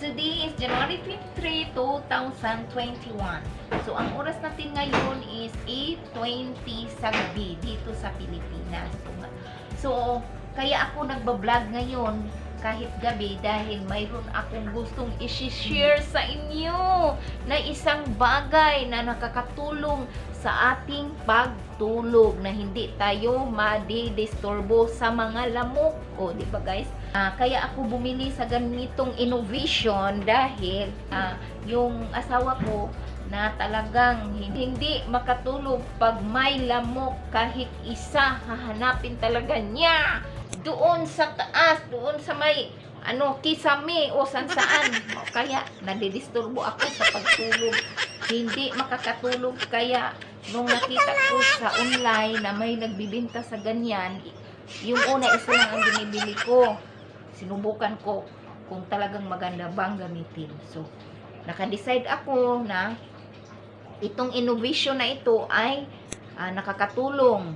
Today is January 23, 2021. So, ang oras natin ngayon is 8:20 sa gabi dito sa Pilipinas. So, kaya ako nagbablog ngayon kahit gabi dahil mayroon akong gustong i-share sa inyo na isang bagay na nakakatulong sa ating pagtulog na hindi tayo madidisturbo sa mga lamok. O, di ba guys? Kaya ako bumili sa ganitong innovation dahil yung asawa ko na talagang hindi makatulog pag may lamok kahit isa, hahanapin talaga niya doon sa taas, doon sa may kisame o saan. Kaya nadidisturbo ako sa pagtulog, hindi makakatulog. Kaya nung nakita ko sa online na may nagbibenta sa ganyan, yung una isa lang ang binibili ko, sinubukan ko kung talagang maganda bang gamitin. So naka-decide ako na itong innovation na ito ay nakakatulong.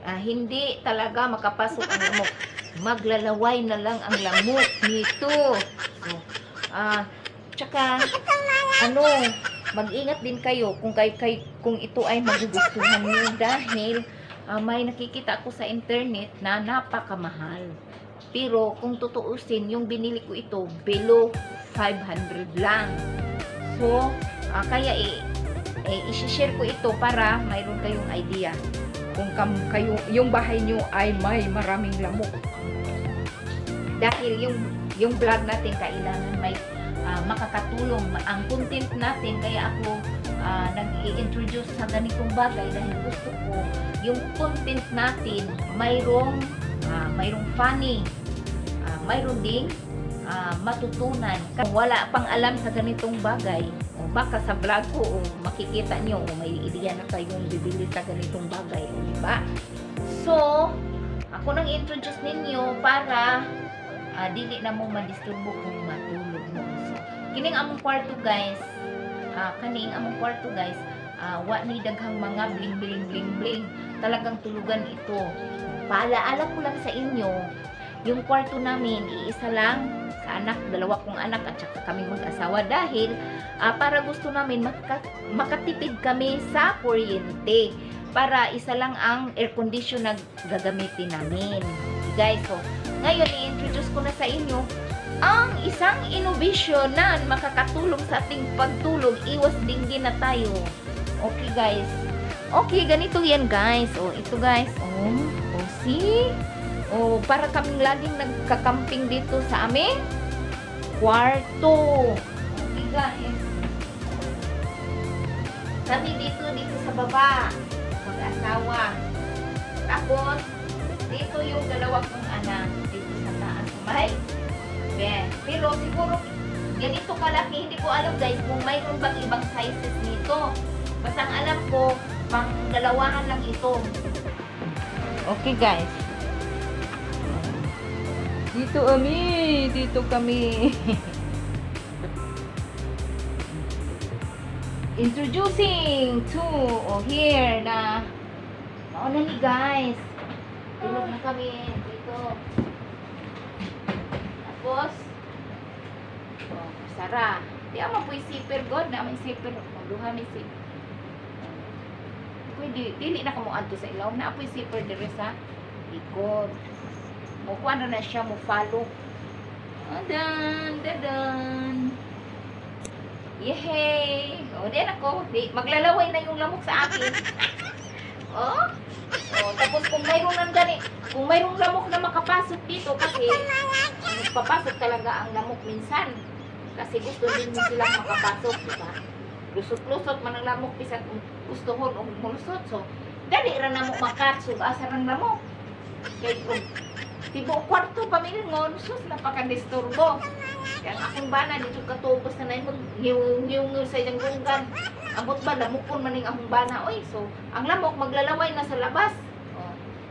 Hindi talaga makapasok ang lamok. Maglalaway na lang ang lamok nito. So, tsaka, mag-ingat din kayo kung ito ay magugustuhan niyo dahil may nakikita ako sa internet na napakamahal. Pero kung tutuusin, yung binili ko ito, below 500 lang. So, kaya i-share ko ito para mayroon kayong idea kung yung bahay nyo ay may maraming lamok. Dahil yung vlog natin kailangan may makakatulong ang content natin, kaya ako nag-i-introduce sa ganitong bagay dahil gusto ko yung content natin mayroong funny, mayroon ding matutunan. Kung wala pang alam sa ganitong bagay, o baka sa vlog ko makikita nyo may ideya na kayong bibili sa ganitong bagay, diba? So, ako nang introduce ninyo para dili na mo madisturbo kung matulog mo. So, kining among kwarto guys, wa ni daghang mga bling bling bling bling. Talagang tulugan ito. Paalaala ko lang sa inyo, yung kwarto namin, iisa lang sa anak, dalawa kong anak at saka kami mag-asawa dahil para gusto namin makatipid kami sa kuryente, para isa lang ang air condition na gagamitin namin. Guys, so ngayon i-introduce ko na sa inyo ang isang innovation na makakatulong sa ating pagtulog. Iwas dinggin na tayo. Okay guys. Okay, ganito yan guys. Ito guys. See? Para kaming laging nagkakamping dito sa aming kwarto. Okay guys. Kami dito sa baba. Mag-asawa. Tapos, dito yung dalawa kong anak. Dito sa taas. May bed. Pero siguro, ganito kalaki. Hindi ko alam guys kung mayroon bang ibang sizes nito. Basta ang alam ko, pang dalawahan lang ito. Okay guys. Dito kami. Introducing to here na nauna ni guys. Tulog na kami dito. Tapos Sara. Di ama po zipper god na may zipper. Magduha may zipper. Pwede, dili na kamo adto sa ilaw na apoy zipper dire sa likod. Mukuha na siya, mo follow. Dadan. Yehey! Di ako. Maglalaway na yung lamok sa akin. Tapos kung mayroong lamok na makapasok dito kasi papasok talaga ang lamok minsan. Kasi gusto din mo silang makapasok, diba? Lusot-lusot man ang lamok bisan gusto hon o mulusot. So, dali ra na mo makatsog asa rang lamok. Kaya tibo kwarto pamilingon, sus napaka-disturbo. Kaya akong bana dito katubos na yung sa iyang gunggan. Abot ba lamukon maning akong bana. Oy, so ang lamok maglalaway na sa labas.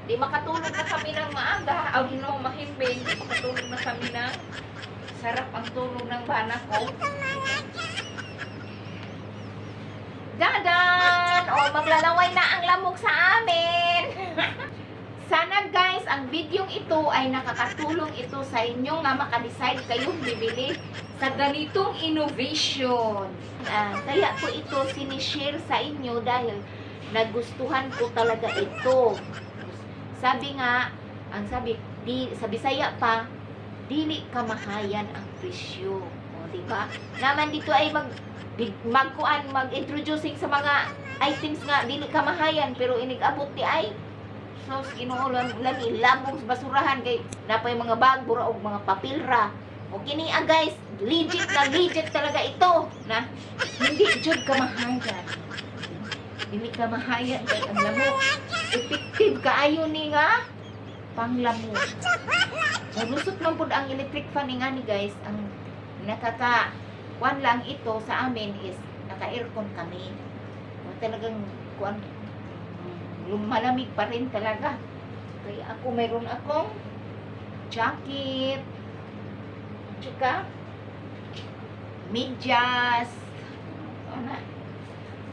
Di makatulog na kami ng maaga. Aw hino mahimbing, di makatulog na kami ng sarap ang tulog ng bana ko. Dadan! Maglalaway na ang lamok sa amin. Sana guys, ang video ito ay nakakatulong ito sa inyo nga maka-decide kayong bibili sa ganitong innovation. Kaya ko ito sinishare sa inyo dahil nagustuhan ko talaga ito. Sabi nga, sa Bisaya pa, dili kamahayan ang presyo. O, diba? Naman dito ay mag-introducing sa mga items nga dili kamahayan pero inigabot ti ay so ginuulan labong sa basurahan kay napay mga bag bura og mga papilra o kini guys legit talaga ito na hindi jud kamahayan dili kamahayan kay ang lamok effective kaayo ni nga panglamok naglusot man pud ang electric fan ni guys ang nakaka-kuan lang ito sa amin is naka-aircon kami o talagang kuan malamig pa rin talaga. Kaya ako, mayroon akong jacket, tsaka medyas.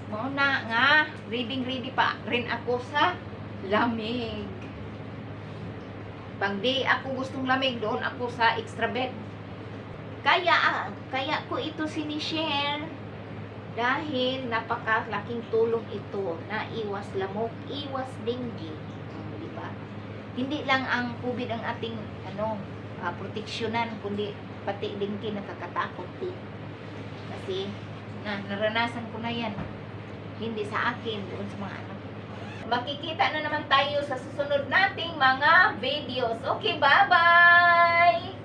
Mauna nga, ready pa rin ako sa lamig. Pang di ako gustong lamig, doon ako sa extra bed. Kaya ko ito sinishare. Dahil napakalaking tulong ito na iwas lamok, iwas dengue. Diba? Hindi lang ang COVID ang ating proteksyonan, kundi pati dengue nakakatakot din. Kasi naranasan ko na yan. Hindi sa akin, doon sa mga anak. Makikita na naman tayo sa susunod nating mga videos. Okay, bye-bye!